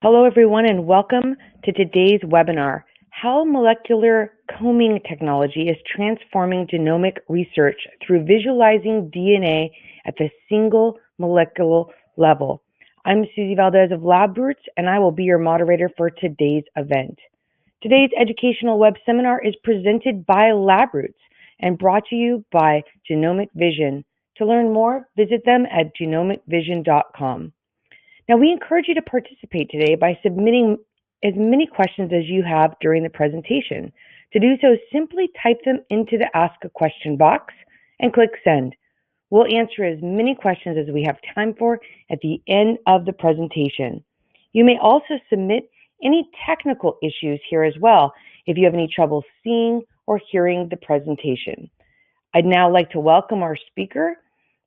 Hello, everyone, and welcome to today's webinar, How Molecular Combing Technology is Transforming Genomic Research Through Visualizing DNA at the Single Molecular Level. I'm Susie Valdez of LabRoots, and I will be your moderator for today's event. Today's educational web seminar is presented by LabRoots and brought to you by Genomic Vision. To learn more, visit them at genomicvision.com. Now, we encourage you to participate today by submitting as many questions as you have during the presentation. To do so, simply type them into the Ask a Question box and click Send. We'll answer as many questions as we have time for at the end of the presentation. You may also submit any technical issues here as well if you have any trouble seeing or hearing the presentation. I'd now like to welcome our speaker,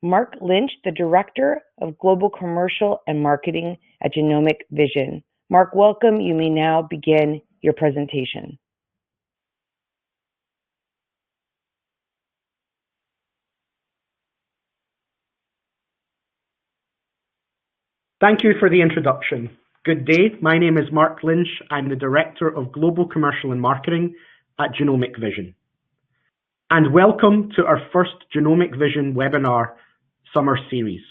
Mark Lynch, the Director of Global Commercial and Marketing at Genomic Vision. Mark, welcome. You may now begin your presentation. Thank you for the introduction. Good day. My name is Mark Lynch. I'm the Director of Global Commercial and Marketing at Genomic Vision. And welcome to our first Genomic Vision webinar summer series.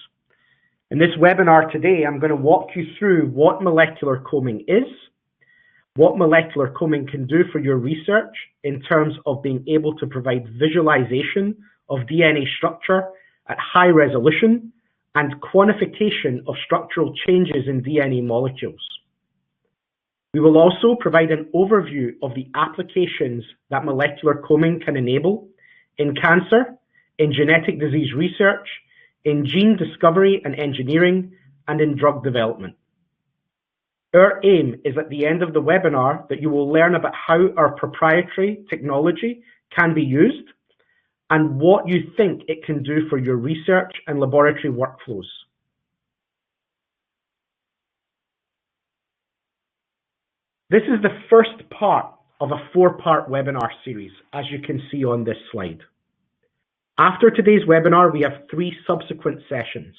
In this webinar today, I'm going to walk you through what molecular combing is, what molecular combing can do for your research in terms of being able to provide visualization of DNA structure at high resolution and quantification of structural changes in DNA molecules. We will also provide an overview of the applications that molecular combing can enable in cancer, in genetic disease research, in gene discovery and engineering, and in drug development. Our aim is at the end of the webinar that you will learn about how our proprietary technology can be used and what you think it can do for your research and laboratory workflows. This is the first part of a four-part webinar series, as you can see on this slide. After today's webinar, we have 3 subsequent sessions.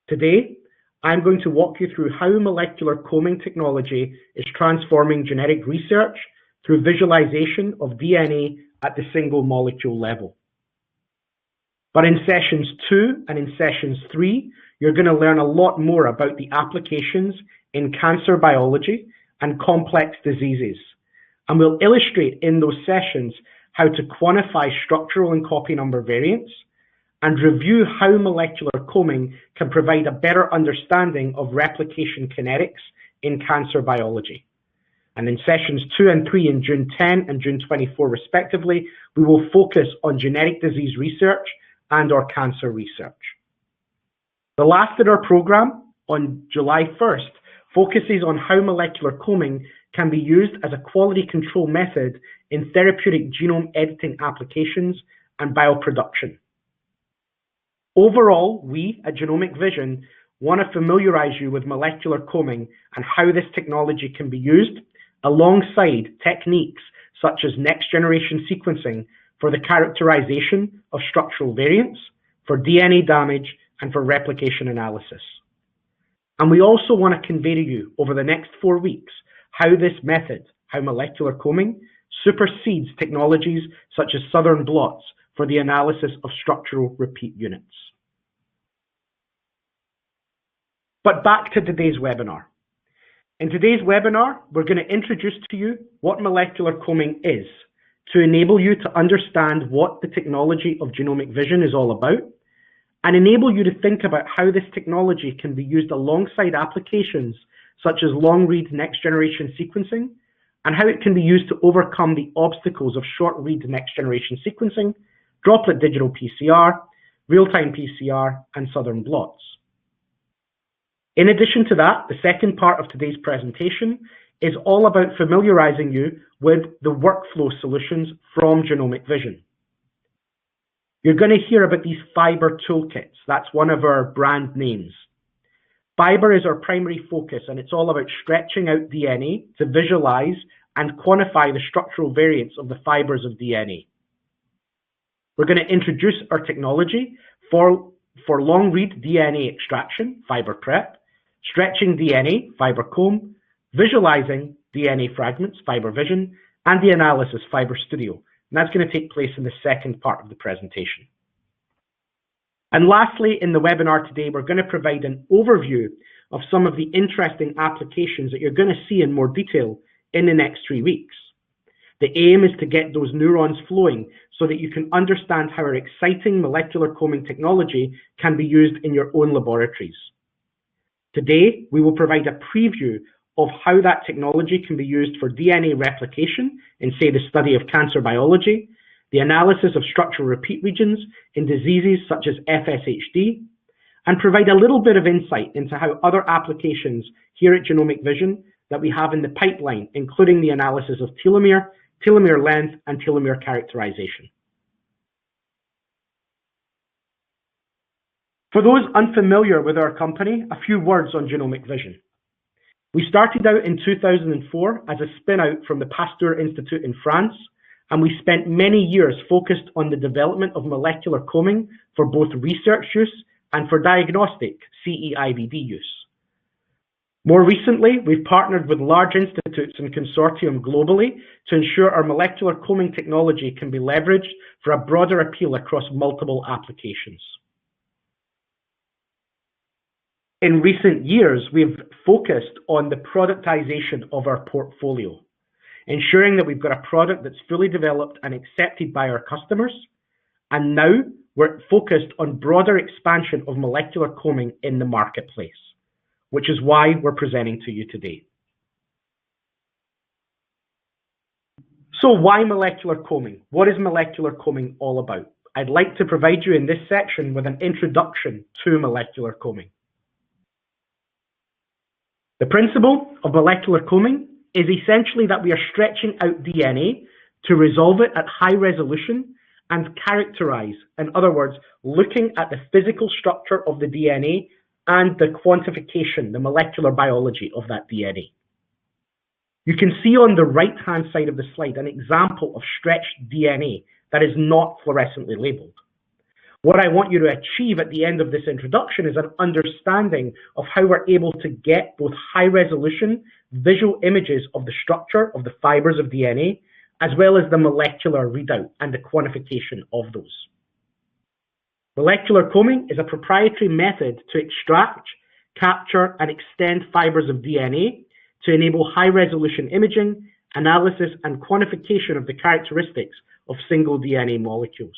Today, I'm going to walk you through how molecular combing technology is transforming genetic research through visualization of DNA at the single molecule level. But in sessions 2 and in sessions 3, you're going to learn a lot more about the applications in cancer biology and complex diseases. And we'll illustrate in those sessions how to quantify structural and copy number variants, and review how molecular combing can provide a better understanding of replication kinetics in cancer biology. And in sessions 2 and 3 in June 10 and June 24 respectively, we will focus on genetic disease research and or cancer research. The last in our program on July 1st focuses on how molecular combing can be used as a quality control method in therapeutic genome editing applications and bioproduction. Overall, we at Genomic Vision want to familiarize you with molecular combing and how this technology can be used alongside techniques such as next-generation sequencing for the characterization of structural variants, for DNA damage, and for replication analysis. And we also want to convey to you over the next 4 weeks how this method, how molecular combing, supersedes technologies such as Southern blots for the analysis of structural repeat units. But back to today's webinar. In today's webinar, we're going to introduce to you what molecular combing is to enable you to understand what the technology of Genomic Vision is all about, and enable you to think about how this technology can be used alongside applications such as long-read next-generation sequencing, and how it can be used to overcome the obstacles of short-read next-generation sequencing, droplet digital PCR, real-time PCR, and Southern blots. In addition to that, the second part of today's presentation is all about familiarizing you with the workflow solutions from Genomic Vision. You're going to hear about these fiber toolkits. That's one of our brand names. Fiber is our primary focus, and it's all about stretching out DNA to visualize and quantify the structural variants of the fibers of DNA. We're going to introduce our technology for long-read DNA extraction, fiber prep, stretching DNA, fiber comb, visualizing DNA fragments, fiber vision, and the analysis, fiber studio. And that's going to take place in the second part of the presentation. And lastly, in the webinar today, we're going to provide an overview of some of the interesting applications that you're going to see in more detail in the next 3 weeks. The aim is to get those neurons flowing so that you can understand how our exciting molecular combing technology can be used in your own laboratories. Today, we will provide a preview of how that technology can be used for DNA replication in, say, the study of cancer biology, the analysis of structural repeat regions in diseases such as FSHD, and provide a little bit of insight into how other applications here at Genomic Vision that we have in the pipeline, including the analysis of telomere, telomere length, and telomere characterization. For those unfamiliar with our company, a few words on Genomic Vision. We started out in 2004 as a spin-out from the Pasteur Institute in France, and we spent many years focused on the development of molecular combing for both research use and for diagnostic CE-IVD use. More recently, we've partnered with large institutes and consortium globally to ensure our molecular combing technology can be leveraged for a broader appeal across multiple applications. In recent years, we've focused on the productization of our portfolio, ensuring that we've got a product that's fully developed and accepted by our customers. And now we're focused on broader expansion of molecular combing in the marketplace, which is why we're presenting to you today. So why molecular combing? What is molecular combing all about? I'd like to provide you in this section with an introduction to molecular combing. The principle of molecular combing is essentially that we are stretching out DNA to resolve it at high resolution and characterize, in other words, looking at the physical structure of the DNA and the quantification, the molecular biology of that DNA. You can see on the right-hand side of the slide an example of stretched DNA that is not fluorescently labeled. What I want you to achieve at the end of this introduction is an understanding of how we're able to get both high-resolution visual images of the structure of the fibers of DNA, as well as the molecular readout and the quantification of those. Molecular combing is a proprietary method to extract, capture, and extend fibers of DNA to enable high-resolution imaging, analysis, and quantification of the characteristics of single DNA molecules.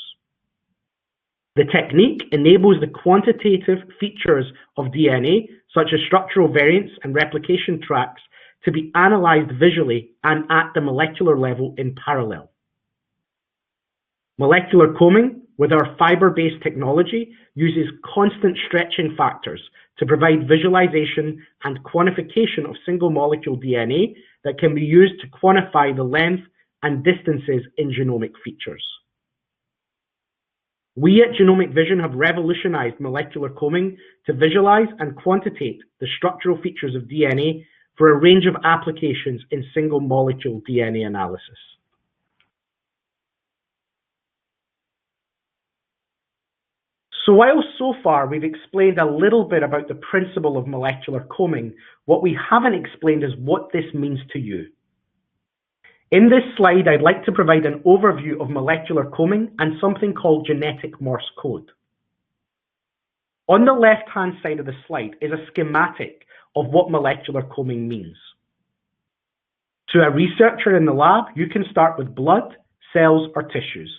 The technique enables the quantitative features of DNA, such as structural variants and replication tracks, to be analyzed visually and at the molecular level in parallel. Molecular combing, with our fiber-based technology, uses constant stretching factors to provide visualization and quantification of single molecule DNA that can be used to quantify the length and distances in genomic features. We at Genomic Vision have revolutionized molecular combing to visualize and quantitate the structural features of DNA for a range of applications in single molecule DNA analysis. So while so far we've explained a little bit about the principle of molecular combing, what we haven't explained is what this means to you. In this slide, I'd like to provide an overview of molecular combing and something called genetic Morse code. On the left-hand side of the slide is a schematic of what molecular combing means. To a researcher in the lab, you can start with blood, cells, or tissues.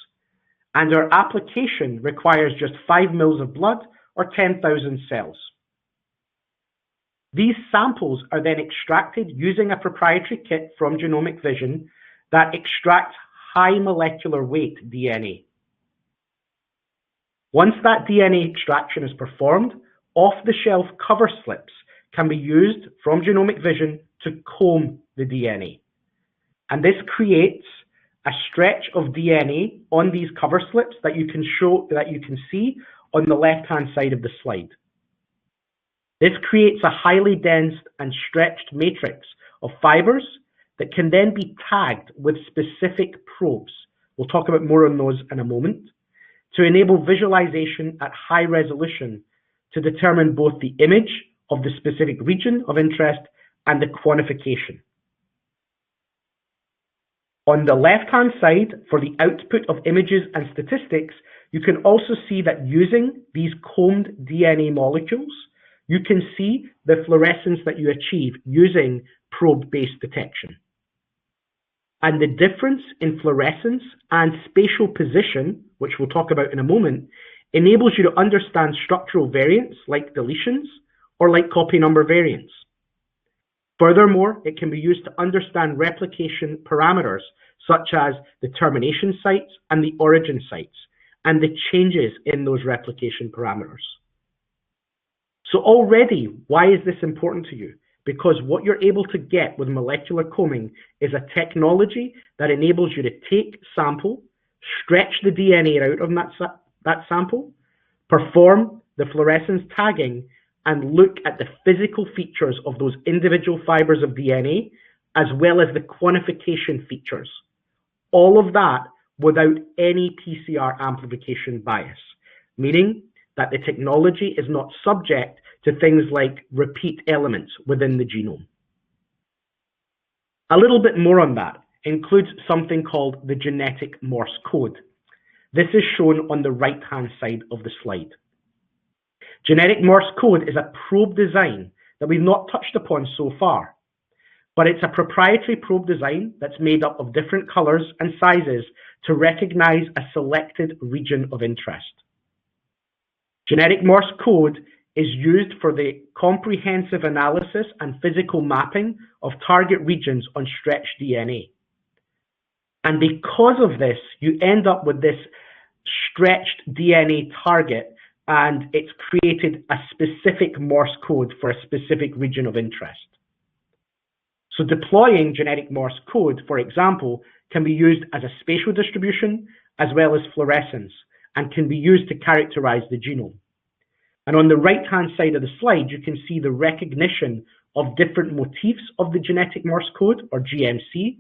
And our application requires just 5 mils of blood or 10,000 cells. These samples are then extracted using a proprietary kit from Genomic Vision that extracts high molecular weight DNA. Once that DNA extraction is performed, off-the-shelf cover slips can be used from Genomic Vision to comb the DNA. And this creates a stretch of DNA on these cover slips that you can see on the left-hand side of the slide. This creates a highly dense and stretched matrix of fibers that can then be tagged with specific probes. We'll talk about more on those in a moment, to enable visualization at high resolution to determine both the image of the specific region of interest, and the quantification. On the left-hand side, for the output of images and statistics, you can also see that using these combed DNA molecules, you can see the fluorescence that you achieve using probe-based detection. And the difference in fluorescence and spatial position, which we'll talk about in a moment, enables you to understand structural variants like deletions or like copy number variants. Furthermore, it can be used to understand replication parameters such as the termination sites and the origin sites and the changes in those replication parameters. So already, why is this important to you? Because what you're able to get with molecular combing is a technology that enables you to take sample, stretch the DNA out of that sample, perform the fluorescence tagging, and look at the physical features of those individual fibers of DNA, as well as the quantification features. All of that without any PCR amplification bias, meaning that the technology is not subject to things like repeat elements within the genome. A little bit more on that includes something called the genetic Morse code. This is shown on the right-hand side of the slide. Genetic Morse code is a probe design that we've not touched upon so far, but it's a proprietary probe design that's made up of different colors and sizes to recognize a selected region of interest. Genetic Morse code is used for the comprehensive analysis and physical mapping of target regions on stretched DNA. And because of this, you end up with this stretched DNA target, and it's created a specific Morse code for a specific region of interest. So deploying genetic Morse code, for example, can be used as a spatial distribution as well as fluorescence, and can be used to characterize the genome. And on the right-hand side of the slide, you can see the recognition of different motifs of the genetic Morse code, or GMC.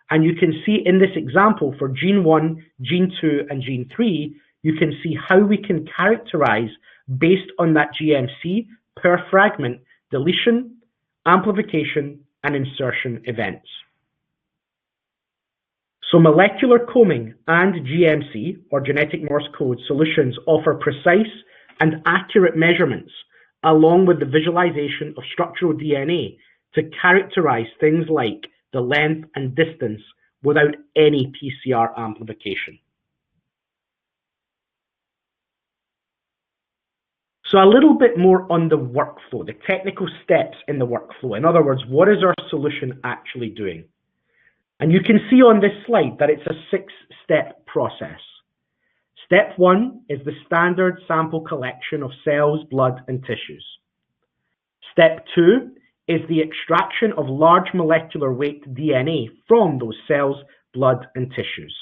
And you can see in this example for gene 1, gene 2, and gene 3, you can see how we can characterize, based on that GMC, per fragment, deletion, amplification, and insertion events. So molecular combing and GMC, or genetic Morse code solutions, offer precise and accurate measurements, along with the visualization of structural DNA to characterize things like the length and distance without any PCR amplification. So a little bit more on the workflow, the technical steps in the workflow. In other words, what is our solution actually doing? And you can see on this slide that it's a 6-step process. Step 1 is the standard sample collection of cells, blood, and tissues. Step 2 is the extraction of large molecular weight DNA from those cells, blood, and tissues.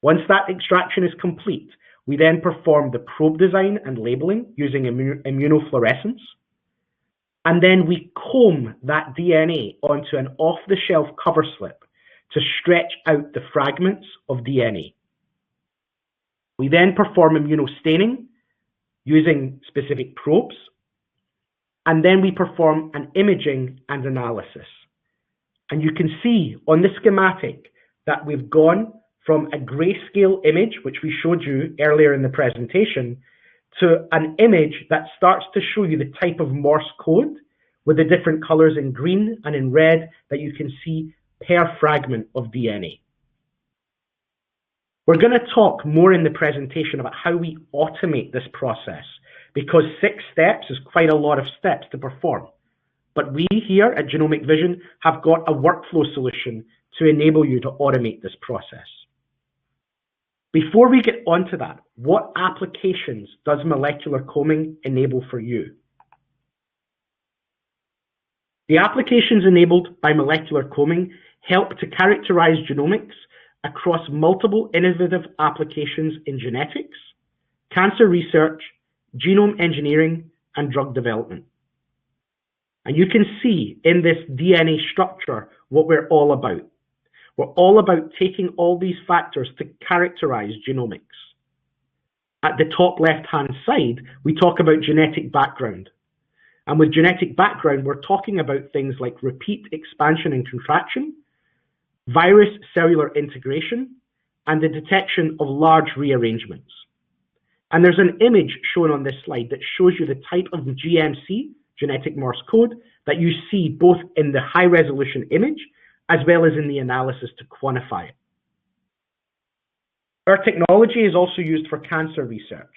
Once that extraction is complete, we then perform the probe design and labeling using immunofluorescence. And then we comb that DNA onto an off-the-shelf cover slip to stretch out the fragments of DNA. We then perform immunostaining using specific probes, and then we perform an imaging and analysis. And you can see on the schematic that we've gone from a grayscale image, which we showed you earlier in the presentation, to an image that starts to show you the type of Morse code with the different colors in green and in red that you can see per fragment of DNA. We're going to talk more in the presentation about how we automate this process, because 6 steps is quite a lot of steps to perform. But we here at Genomic Vision have got a workflow solution to enable you to automate this process. Before we get onto that, what applications does molecular combing enable for you? The applications enabled by molecular combing help to characterize genomics across multiple innovative applications in genetics, cancer research, genome engineering, and drug development. And you can see in this DNA structure what we're all about. We're all about taking all these factors to characterize genomics. At the top left-hand side, we talk about genetic background. And with genetic background, we're talking about things like repeat expansion and contraction, virus cellular integration, and the detection of large rearrangements. And there's an image shown on this slide that shows you the type of GMC, genetic Morse code, that you see both in the high resolution image as well as in the analysis to quantify it. Our technology is also used for cancer research,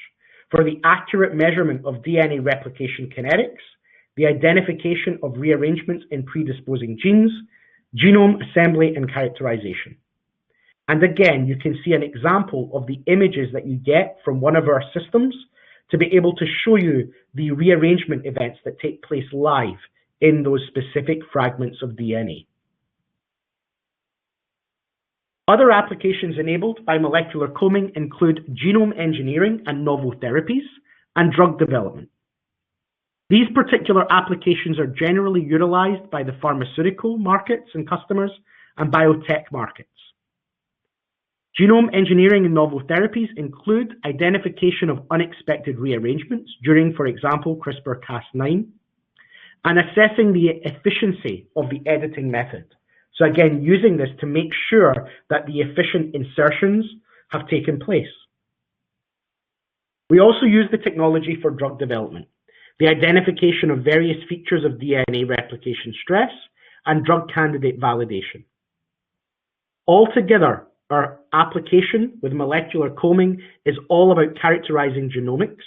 for the accurate measurement of DNA replication kinetics, the identification of rearrangements in predisposing genes, genome assembly and characterization. And again, you can see an example of the images that you get from one of our systems to be able to show you the rearrangement events that take place live in those specific fragments of DNA. Other applications enabled by molecular combing include genome engineering and novel therapies, and drug development. These particular applications are generally utilized by the pharmaceutical markets and customers and biotech markets. Genome engineering and novel therapies include identification of unexpected rearrangements during, for example, CRISPR-Cas9, and assessing the efficiency of the editing method. So again, using this to make sure that the efficient insertions have taken place. We also use the technology for drug development, the identification of various features of DNA replication stress, and drug candidate validation. Altogether, our application with molecular combing is all about characterizing genomics,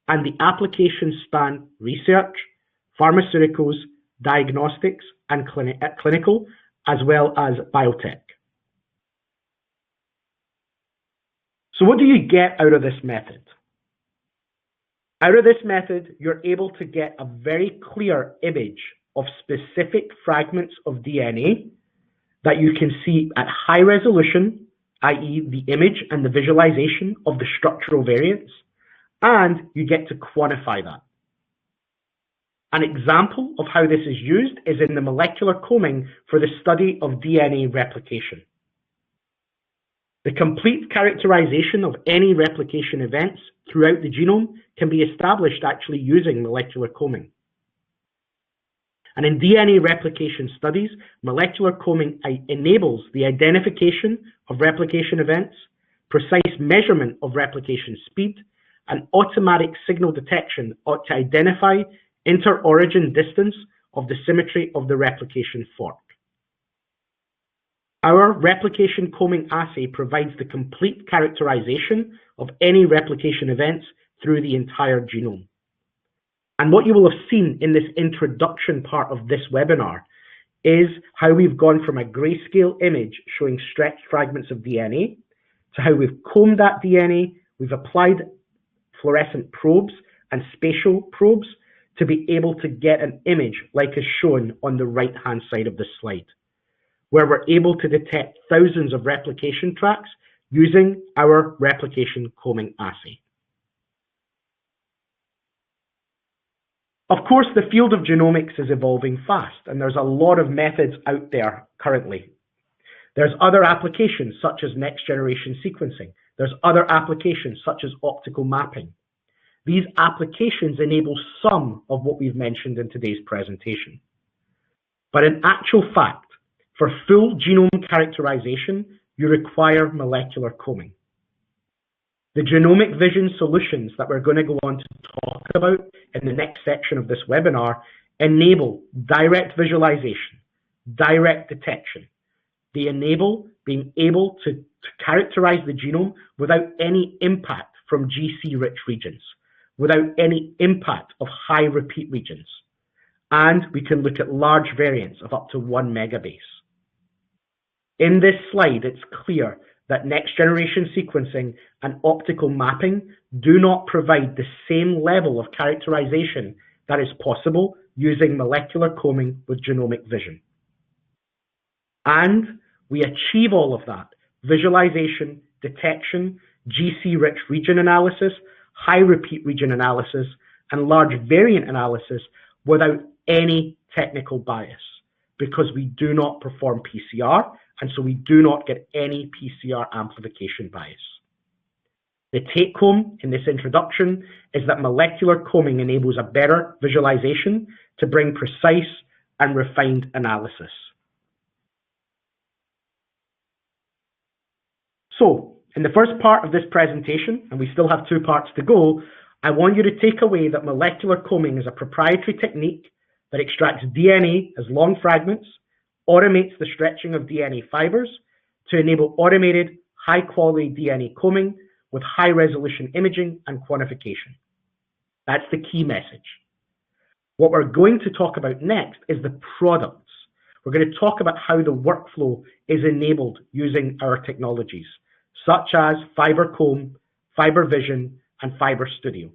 and the applications span research, pharmaceuticals, diagnostics, and clinical, as well as biotech. So what do you get out of this method? Out of this method, you're able to get a very clear image of specific fragments of DNA that you can see at high resolution, i.e. the image and the visualization of the structural variants, and you get to quantify that. An example of how this is used is in the molecular combing for the study of DNA replication. The complete characterization of any replication events throughout the genome can be established actually using molecular combing. And in DNA replication studies, molecular combing enables the identification of replication events, precise measurement of replication speed, and automatic signal detection to identify inter-origin distance of the symmetry of the replication fork. Our replication combing assay provides the complete characterization of any replication events through the entire genome. And what you will have seen in this introduction part of this webinar is how we've gone from a grayscale image showing stretched fragments of DNA to how we've combed that DNA, we've applied fluorescent probes and spatial probes to be able to get an image like is shown on the right-hand side of the slide, where we're able to detect thousands of replication tracks using our replication combing assay. Of course, the field of genomics is evolving fast, and there's a lot of methods out there currently. There's other applications such as next-generation sequencing. There's other applications such as optical mapping. These applications enable some of what we've mentioned in today's presentation. But in actual fact, for full genome characterization, you require molecular combing. The Genomic Vision solutions that we're going to go on to talk about in the next section of this webinar enable direct visualization, direct detection. They enable being able to characterize the genome without any impact from GC-rich regions, without any impact of high repeat regions. And we can look at large variants of up to 1 megabase. In this slide, it's clear that next-generation sequencing and optical mapping do not provide the same level of characterization that is possible using molecular combing with genomic vision. And we achieve all of that: visualization, detection, GC-rich region analysis, high repeat region analysis, and large variant analysis without any technical bias, because we do not perform PCR, and so we do not get any PCR amplification bias. The take-home in this introduction is that molecular combing enables a better visualization to bring precise and refined analysis. So, in the first part of this presentation, and we still have 2 parts to go, I want you to take away that molecular combing is a proprietary technique that extracts DNA as long fragments, automates the stretching of DNA fibers to enable automated, high-quality DNA combing with high-resolution imaging and quantification. That's the key message. What we're going to talk about next is the products. We're going to talk about how the workflow is enabled using our technologies, such as FiberComb, Fiber Vision, and Fiber Studio.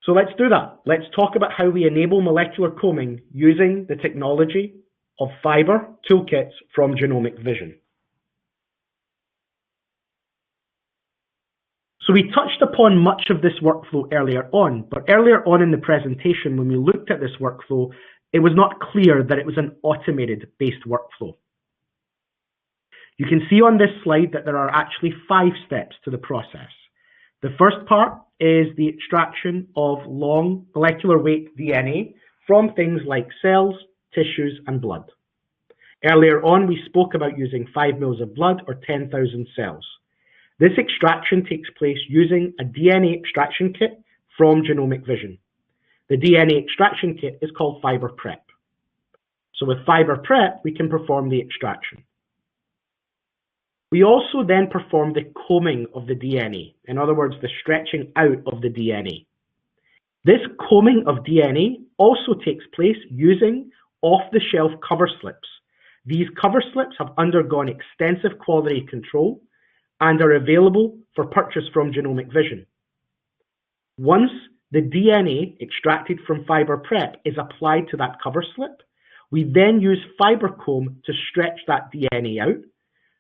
So let's do that. Let's talk about how we enable molecular combing using the technology of fiber toolkits from Genomic Vision. So we touched upon much of this workflow earlier on, but earlier on in the presentation, when we looked at this workflow, it was not clear that it was an automated-based workflow. You can see on this slide that there are actually 5 steps to the process. The first part is the extraction of long molecular weight DNA from things like cells, tissues, and blood. Earlier on, we spoke about using 5 mils of blood or 10,000 cells. This extraction takes place using a DNA extraction kit from Genomic Vision. The DNA extraction kit is called Fiber Prep. So with Fiber Prep, we can perform the extraction. We also then perform the combing of the DNA, in other words, the stretching out of the DNA. This combing of DNA also takes place using off-the-shelf cover slips. These cover slips have undergone extensive quality control and are available for purchase from Genomic Vision. Once the DNA extracted from Fiber Prep is applied to that cover slip, we then use FiberComb to stretch that DNA out,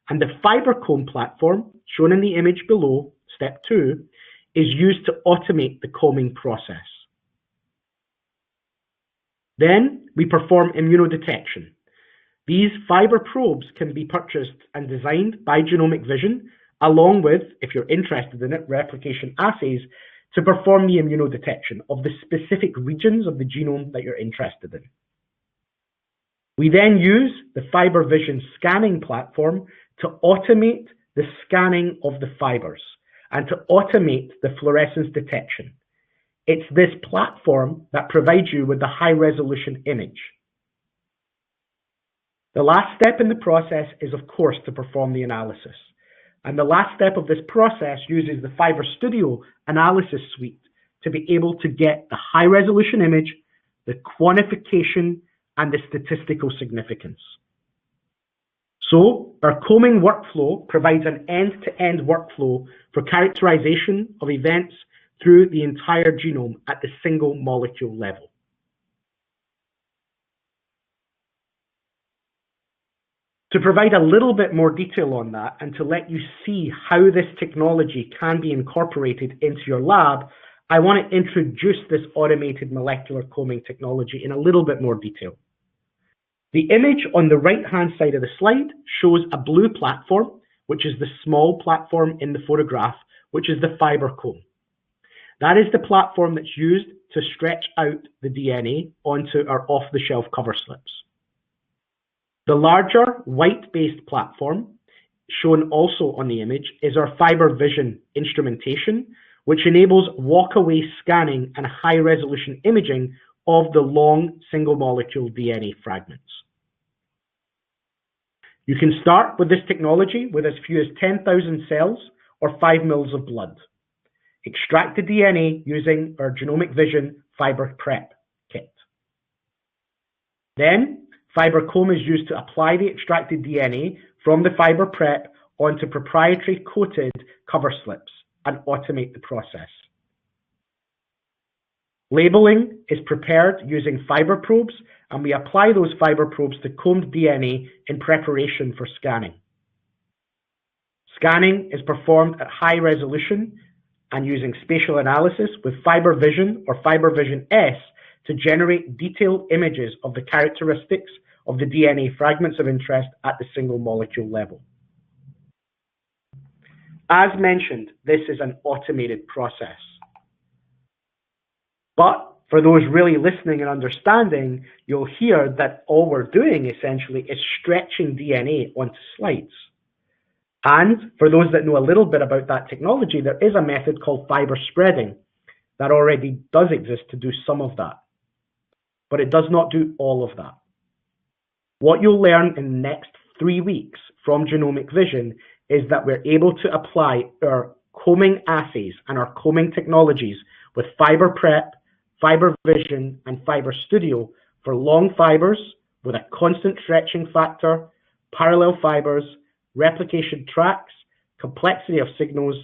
and the FiberComb platform, shown in the image below, step 2, is used to automate the combing process. Then we perform immunodetection. These fiber probes can be purchased and designed by Genomic Vision, along with, if you're interested in it, replication assays to perform the immunodetection of the specific regions of the genome that you're interested in. We then use the Fiber Vision scanning platform to automate the scanning of the fibers and to automate the fluorescence detection. It's this platform that provides you with the high-resolution image. The last step in the process is, of course, to perform the analysis. And the last step of this process uses the Fiber Studio analysis suite to be able to get the high-resolution image, the quantification, and the statistical significance. So, our combing workflow provides an end-to-end workflow for characterization of events through the entire genome at the single molecule level. To provide a little bit more detail on that and to let you see how this technology can be incorporated into your lab, I want to introduce this automated molecular combing technology in a little bit more detail. The image on the right-hand side of the slide shows a blue platform, which is the small platform in the photograph, which is the FiberComb. That is the platform that's used to stretch out the DNA onto our off-the-shelf cover slips. The larger white-based platform, shown also on the image, is our Fiber Vision instrumentation, which enables walk-away scanning and high-resolution imaging of the long single-molecule DNA fragments. You can start with this technology with as few as 10,000 cells or 5 mils of blood. Extract the DNA using our Genomic Vision Fiber Prep kit. Then, FiberComb is used to apply the extracted DNA from the Fiber Prep onto proprietary coated cover slips and automate the process. Labeling is prepared using fiber probes, and we apply those fiber probes to combed DNA in preparation for scanning. Scanning is performed at high resolution and using spatial analysis with Fiber Vision or Fiber Vision S to generate detailed images of the characteristics of the DNA fragments of interest at the single molecule level. As mentioned, this is an automated process. But for those really listening and understanding, you'll hear that all we're doing essentially is stretching DNA onto slides. And for those that know a little bit about that technology, there is a method called fiber spreading that already does exist to do some of that. But it does not do all of that. What you'll learn in the next 3 weeks from Genomic Vision is that we're able to apply our combing assays and our combing technologies with fiber prep, fiber vision, and fiber studio for long fibers with a constant stretching factor, parallel fibers, replication tracks, complexity of signals,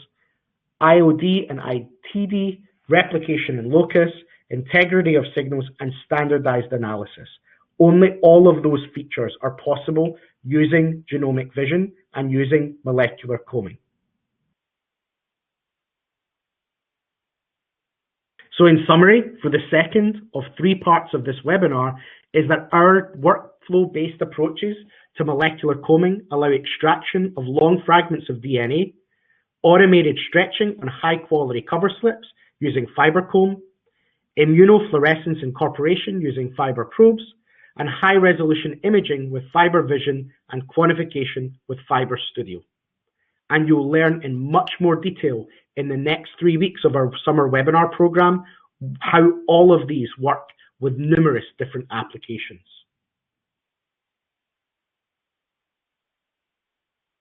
IOD and ITD, replication and locus, integrity of signals, and standardized analysis. Only all of those features are possible using Genomic Vision and using molecular combing. So in summary, for the second of 3 parts of this webinar is that our workflow-based approaches to molecular combing allow extraction of long fragments of DNA, automated stretching on high-quality cover slips using fiber comb, immunofluorescence incorporation using fiber probes, and high-resolution imaging with fiber vision and quantification with fiber studio. And you'll learn in much more detail in the next 3 weeks of our summer webinar program how all of these work with numerous different applications.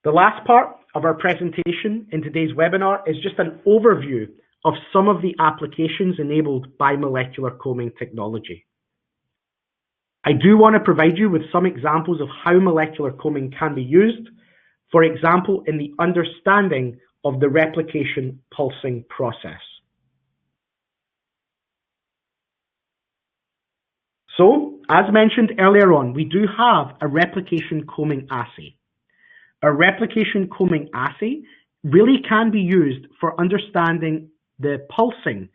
The last part of our presentation in today's webinar is just an overview of some of the applications enabled by molecular combing technology. I do want to provide you with some examples of how molecular combing can be used, for example, in the understanding of the replication pulsing process. So, as mentioned earlier on, we do have a replication combing assay. A replication combing assay really can be used for understanding the pulsing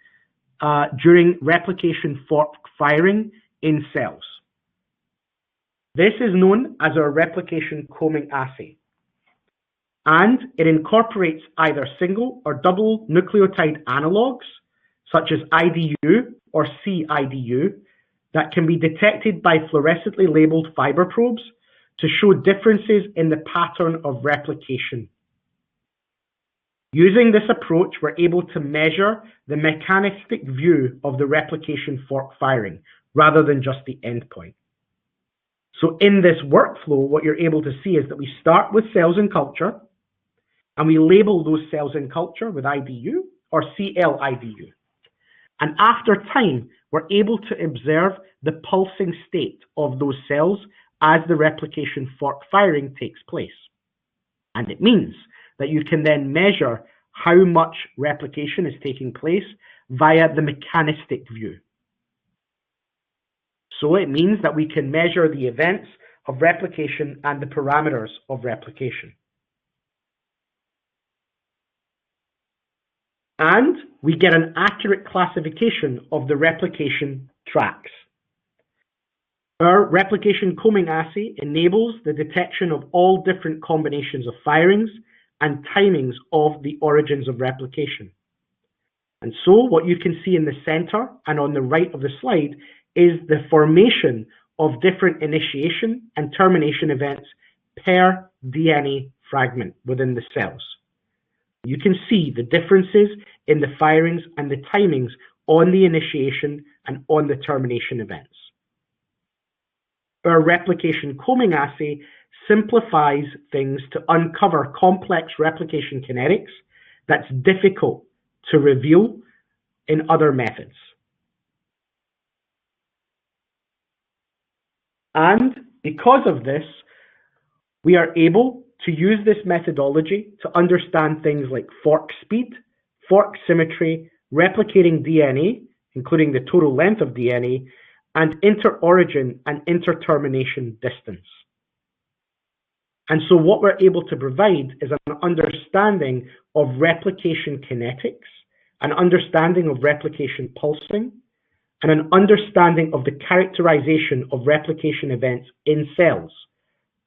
during replication fork firing in cells. This is known as our replication combing assay, and it incorporates either single or double nucleotide analogues, such as IDU or CIDU, that can be detected by fluorescently labeled fiber probes to show differences in the pattern of replication. Using this approach, we're able to measure the mechanistic view of the replication fork firing, rather than just the endpoint. So in this workflow, what you're able to see is that we start with cells in culture, and we label those cells in culture with IDU or CLIDU. And after time, we're able to observe the pulsing state of those cells as the replication fork firing takes place. And it means that you can then measure how much replication is taking place via the mechanistic view. So it means that we can measure the events of replication and the parameters of replication. And we get an accurate classification of the replication tracks. Our replication combing assay enables the detection of all different combinations of firings and timings of the origins of replication. And so what you can see in the center and on the right of the slide is the formation of different initiation and termination events per DNA fragment within the cells. You can see the differences in the firings and the timings on the initiation and on the termination events. Our replication combing assay simplifies things to uncover complex replication kinetics that's difficult to reveal in other methods. And because of this, we are able to use this methodology to understand things like fork speed, fork symmetry, replicating DNA, including the total length of DNA, and inter-origin and inter-termination distance. And so what we're able to provide is an understanding of replication kinetics, an understanding of replication pulsing, and an understanding of the characterization of replication events in cells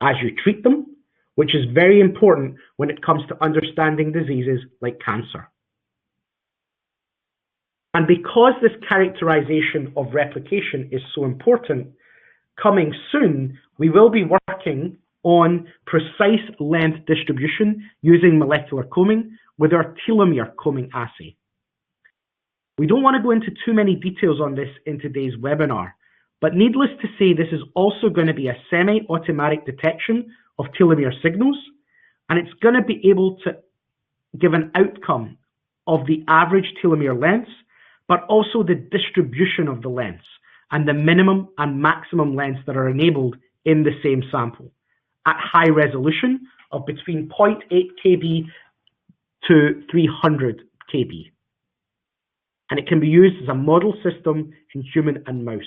as you treat them, which is very important when it comes to understanding diseases like cancer. And because this characterization of replication is so important, coming soon, we will be working on precise length distribution using molecular combing with our telomere combing assay. We don't want to go into too many details on this in today's webinar, but needless to say, this is also going to be a semi-automatic detection of telomere signals, and it's going to be able to give an outcome of the average telomere lengths, but also the distribution of the lengths and the minimum and maximum lengths that are enabled in the same sample at high resolution of between 0.8 kb to 300 kb. And it can be used as a model system in human and mouse.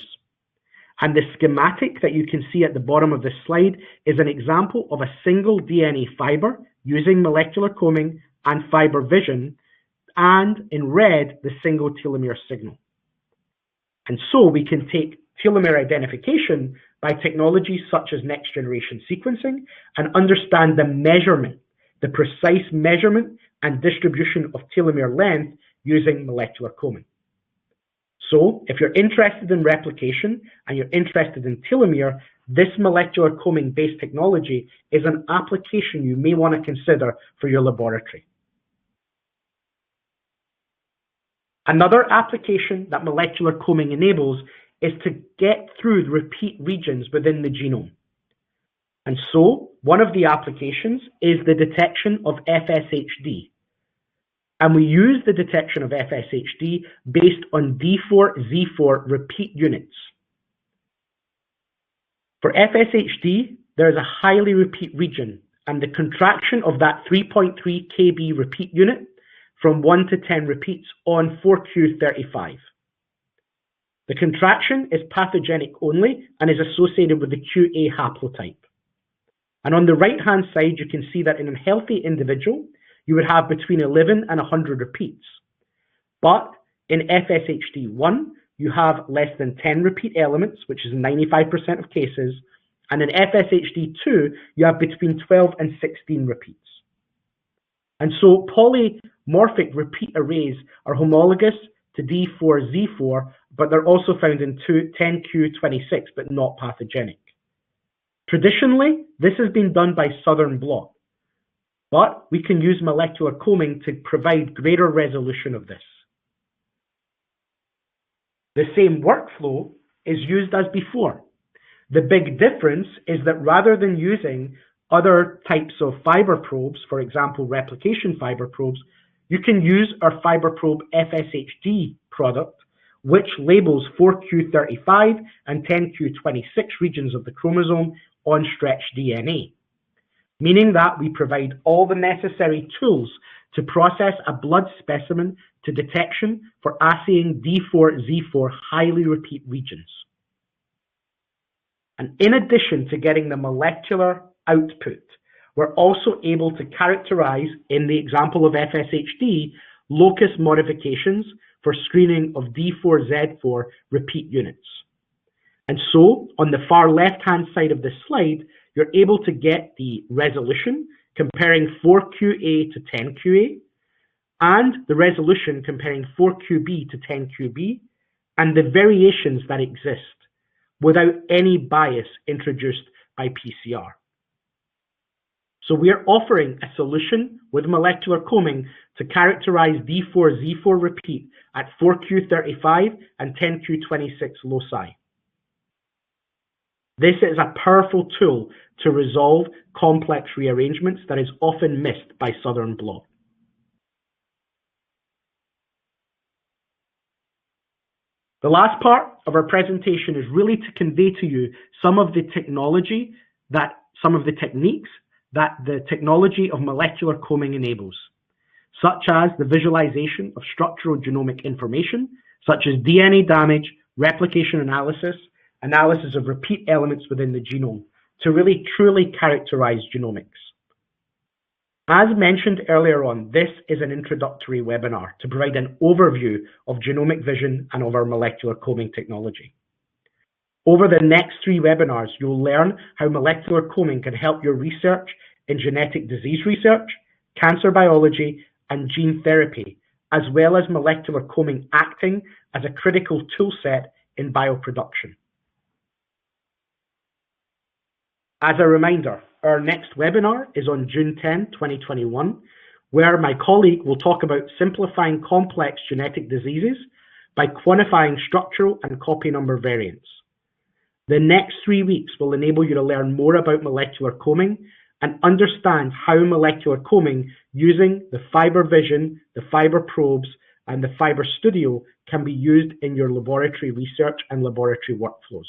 And the schematic that you can see at the bottom of this slide is an example of a single DNA fiber using molecular combing and fiber vision, and in red, the single telomere signal. And so we can take telomere identification by technologies such as next generation sequencing and understand the measurement, the precise measurement and distribution of telomere length using molecular combing. So if you're interested in replication and you're interested in telomere, this molecular combing based technology is an application you may want to consider for your laboratory. Another application that molecular combing enables is to get through the repeat regions within the genome. And so one of the applications is the detection of FSHD. And we use the detection of FSHD based on D4-Z4 repeat units. For FSHD, there is a highly repeat region, and the contraction of that 3.3 kb repeat unit from 1 to 10 repeats on 4q35. The contraction is pathogenic only and is associated with the QA haplotype. And on the right-hand side, you can see that in a healthy individual, you would have between 11 and 100 repeats. But in FSHD1, you have less than 10 repeat elements, which is 95% of cases. And in FSHD2, you have between 12 and 16 repeats. And so polymorphic repeat arrays are homologous to D4-Z4, but they're also found in 10q26, but not pathogenic. Traditionally, this has been done by Southern blot, but we can use molecular combing to provide greater resolution of this. The same workflow is used as before. The big difference is that rather than using other types of fiber probes, for example, replication fiber probes, you can use our fiber probe FSHD product, which labels 4q35 and 10q26 regions of the chromosome on stretched DNA, meaning that we provide all the necessary tools to process a blood specimen to detection for assaying D4-Z4 highly repeat regions. And in addition to getting the molecular output, we're also able to characterize, in the example of FSHD, locus modifications for screening of D4-Z4 repeat units. And so, on the far left-hand side of this slide, you're able to get the resolution comparing 4QA to 10QA, and the resolution comparing 4QB to 10QB, and the variations that exist without any bias introduced by PCR. So we are offering a solution with molecular combing to characterize D4-Z4 repeat at 4q35 and 10q26 loci. This is a powerful tool to resolve complex rearrangements that is often missed by Southern blot. The last part of our presentation is really to convey to you some of the techniques that the technology of molecular combing enables, such as the visualization of structural genomic information, such as DNA damage, replication analysis of repeat elements within the genome, to really truly characterize genomics. As mentioned earlier on, this is an introductory webinar to provide an overview of genomic vision and of our molecular combing technology. Over the next 3 webinars, you'll learn how molecular combing can help your research in genetic disease research, cancer biology, and gene therapy, as well as molecular combing acting as a critical toolset in bioproduction. As a reminder, our next webinar is on June 10, 2021, where my colleague will talk about simplifying complex genetic diseases by quantifying structural and copy number variants. The next 3 weeks will enable you to learn more about molecular combing and understand how molecular combing using the Fiber Vision, the Fiber Probes, and the Fiber Studio can be used in your laboratory research and laboratory workflows.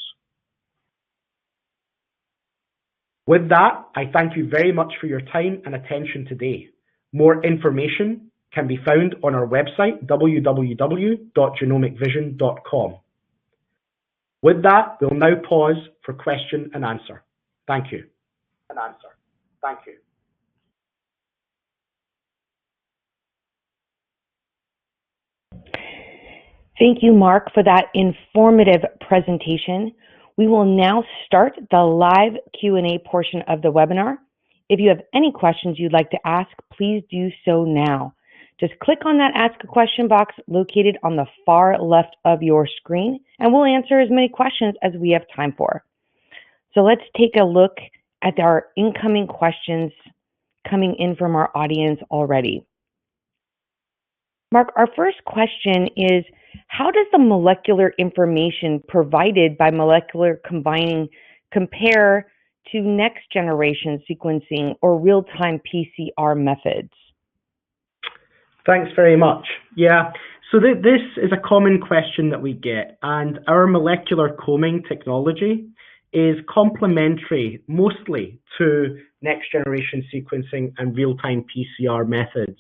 With that, I thank you very much for your time and attention today. More information can be found on our website, www.genomicvision.com. With that, we'll now pause for question and answer. Thank you. Thank you, Mark, for that informative presentation. We will now start the live Q&A portion of the webinar. If you have any questions you'd like to ask, please do so now. Just click on that Ask a Question box located on the far left of your screen, and we'll answer as many questions as we have time for. So let's take a look at our incoming questions coming in from our audience already. Mark, our first question is, how does the molecular information provided by molecular combining compare to next generation sequencing or real-time PCR methods? Thanks very much. Yeah, so this is a common question that we get, and our molecular combing technology is complementary mostly to next generation sequencing and real-time PCR methods.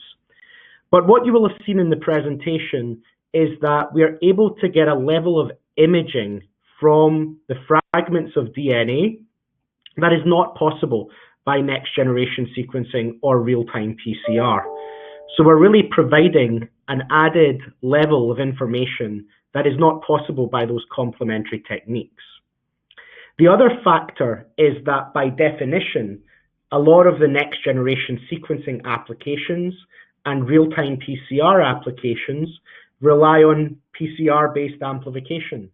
But what you will have seen in the presentation is that we are able to get a level of imaging from the fragments of DNA that is not possible by next generation sequencing or real-time PCR. So we're really providing an added level of information that is not possible by those complementary techniques. The other factor is that by definition, a lot of the next generation sequencing applications and real-time PCR applications rely on PCR-based amplification.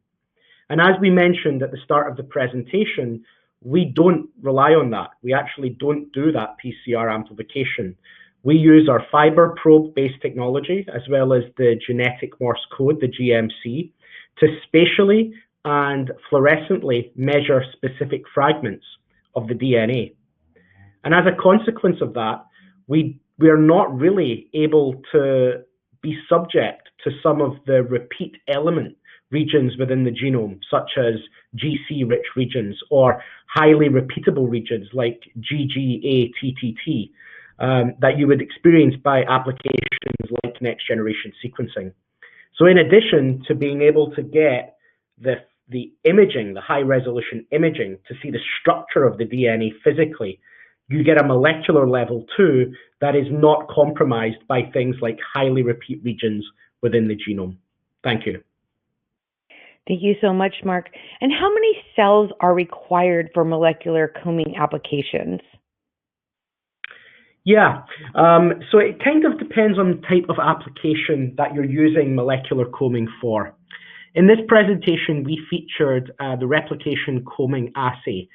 And as we mentioned at the start of the presentation, we don't rely on that. We actually don't do that PCR amplification. We use our fiber probe-based technology as well as the genetic Morse code, the GMC, to spatially and fluorescently measure specific fragments of the DNA. And as a consequence of that, we are not really able to be subject to some of the repeat element regions within the genome, such as GC-rich regions or highly repeatable regions like GGA-TTT that you would experience by applications like next-generation sequencing. So in addition to being able to get the imaging, the high-resolution imaging, to see the structure of the DNA physically, you get a molecular level too that is not compromised by things like highly repeat regions within the genome. Thank you. Thank you so much, Mark. And how many cells are required for molecular combing applications? Yeah, so it kind of depends on the type of application that you're using molecular combing for. In this presentation, we featured the replication combing assay,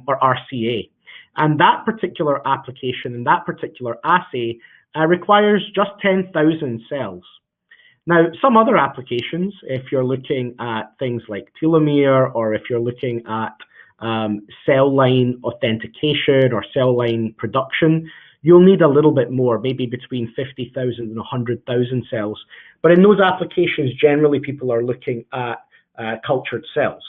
or RCA. And that particular application and that particular assay requires just 10,000 cells. Now, some other applications, if you're looking at things like telomere, or if you're looking at cell line authentication or cell line production, you'll need a little bit more, maybe between 50,000 and 100,000 cells. But in those applications, generally people are looking at cultured cells.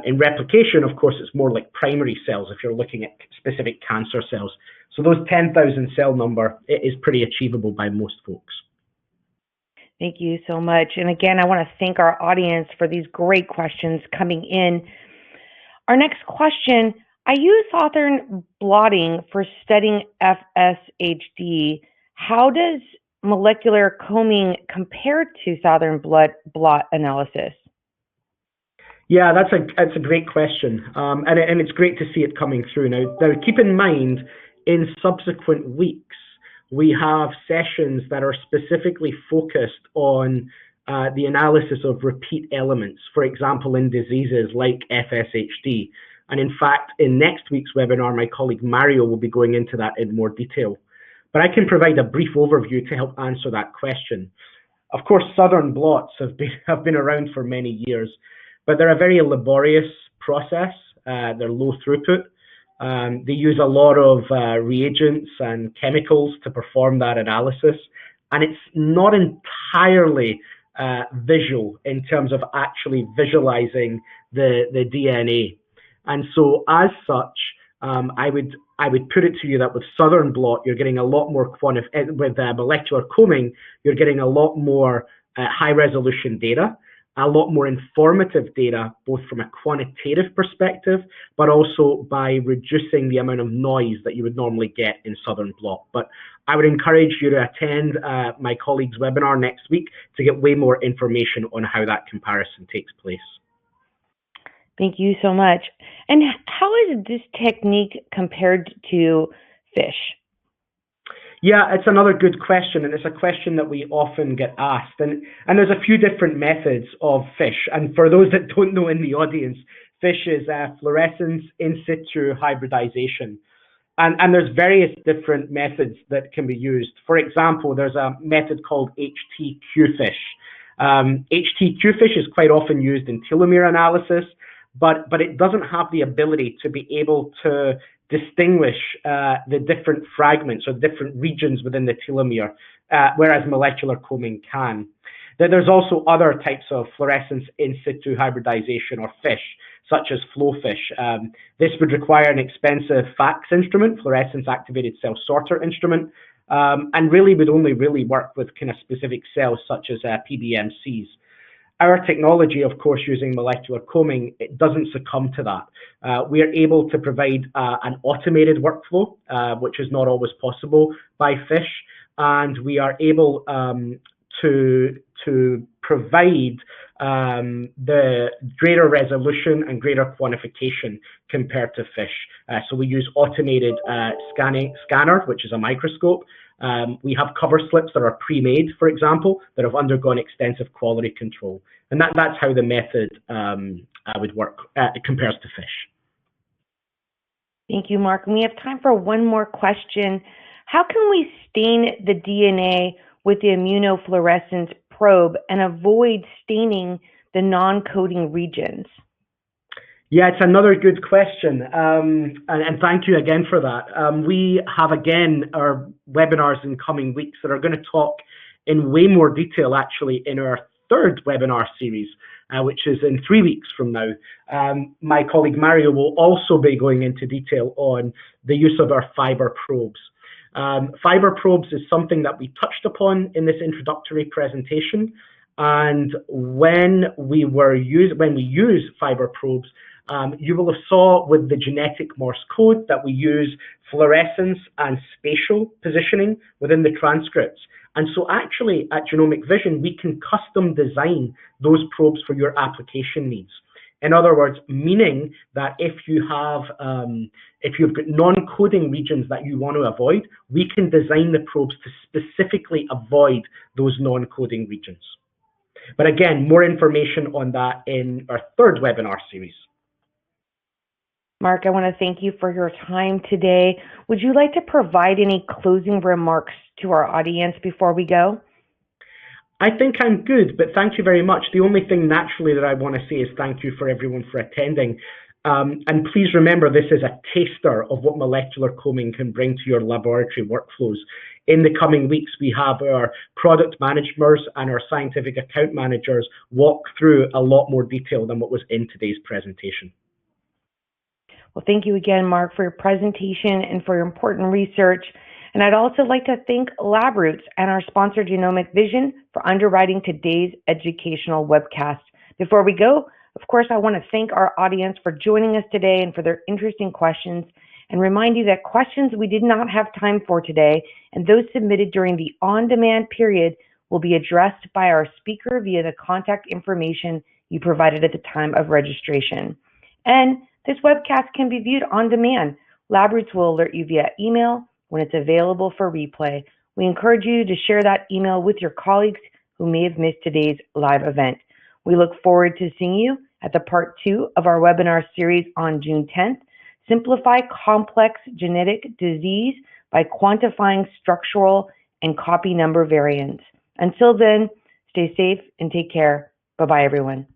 In replication, of course, it's more like primary cells if you're looking at specific cancer cells. So those 10,000 cell number is pretty achievable by most folks. Thank you so much. And again, I want to thank our audience for these great questions coming in. Our next question, I use Southern blotting for studying FSHD. How does molecular combing compare to Southern blot analysis? Yeah, that's a great question, and it's great to see it coming through. Now keep in mind, in subsequent weeks, we have sessions that are specifically focused on the analysis of repeat elements, for example, in diseases like FSHD. And in fact, in next week's webinar, my colleague Mario will be going into that in more detail. But I can provide a brief overview to help answer that question. Of course, Southern blots have been around for many years, but they're a very laborious process. They're low throughput. They use a lot of reagents and chemicals to perform that analysis, and it's not entirely visual in terms of actually visualizing the DNA. And so, as such, I would put it to you that with Southern blot, you're getting a lot more with molecular combing, you're getting a lot more high resolution data, a lot more informative data, both from a quantitative perspective, but also by reducing the amount of noise that you would normally get in Southern blot. But I would encourage you to attend my colleague's webinar next week to get way more information on how that comparison takes place. Thank you so much. And how is this technique compared to FISH? Yeah, it's another good question, and it's a question that we often get asked. And there's a few different methods of FISH. And for those that don't know in the audience, FISH is fluorescence in situ hybridization. And there's various different methods that can be used. For example, there's a method called HTQ-FISH. HTQ-FISH is quite often used in telomere analysis, but it doesn't have the ability to be able to distinguish the different fragments or different regions within the telomere, whereas molecular combing can. There's also other types of fluorescence in situ hybridization, or FISH, such as flow FISH. This would require an expensive FACS instrument, fluorescence activated cell sorter instrument, and really would only really work with kind of specific cells such as PBMCs. Our technology, of course, using molecular combing, it doesn't succumb to that. We are able to provide an automated workflow, which is not always possible by FISH, and we are able to provide the greater resolution and greater quantification compared to FISH. So we use automated scanner, which is a microscope. We have cover slips that are pre-made, for example, that have undergone extensive quality control. And that's how the method would work. It compares to FISH. Thank you, Mark. And we have time for one more question. How can we stain the DNA with the immunofluorescence probe and avoid staining the non-coding regions? Yeah, it's another good question, and thank you again for that. We have, again, our webinars in coming weeks that are going to talk in way more detail, actually, in our third webinar series, which is in 3 weeks from now. My colleague Mario will also be going into detail on the use of our fiber probes. Fiber probes is something that we touched upon in this introductory presentation, and when we use fiber probes, you will have saw with the genetic Morse code that we use fluorescence and spatial positioning within the transcripts. And so actually at Genomic Vision, we can custom design those probes for your application needs. In other words, meaning that if you've got non-coding regions that you want to avoid, we can design the probes to specifically avoid those non-coding regions. But again, more information on that in our third webinar series. Mark, I want to thank you for your time today. Would you like to provide any closing remarks to our audience before we go? I think I'm good, but thank you very much. The only thing naturally that I want to say is thank you for everyone for attending. And please remember, this is a taster of what molecular combing can bring to your laboratory workflows. In the coming weeks, we have our product managers and our scientific account managers walk through a lot more detail than what was in today's presentation. Well, thank you again, Mark, for your presentation and for your important research. And I'd also like to thank LabRoots and our sponsor, Genomic Vision, for underwriting today's educational webcast. Before we go, Of course, I want to thank our audience for joining us today and for their interesting questions, and remind you that questions we did not have time for today and those submitted during the on-demand period will be addressed by our speaker via the contact information you provided at the time of registration. And this webcast can be viewed on demand. LabRoots will alert you via email when it's available for replay. We encourage you to share that email with your colleagues who may have missed today's live event. We look forward to seeing you at the part 2 of our webinar series on June 10th, Simplify Complex Genetic Disease by Quantifying Structural and Copy Number Variants. Until then, stay safe and take care. Bye-bye, everyone.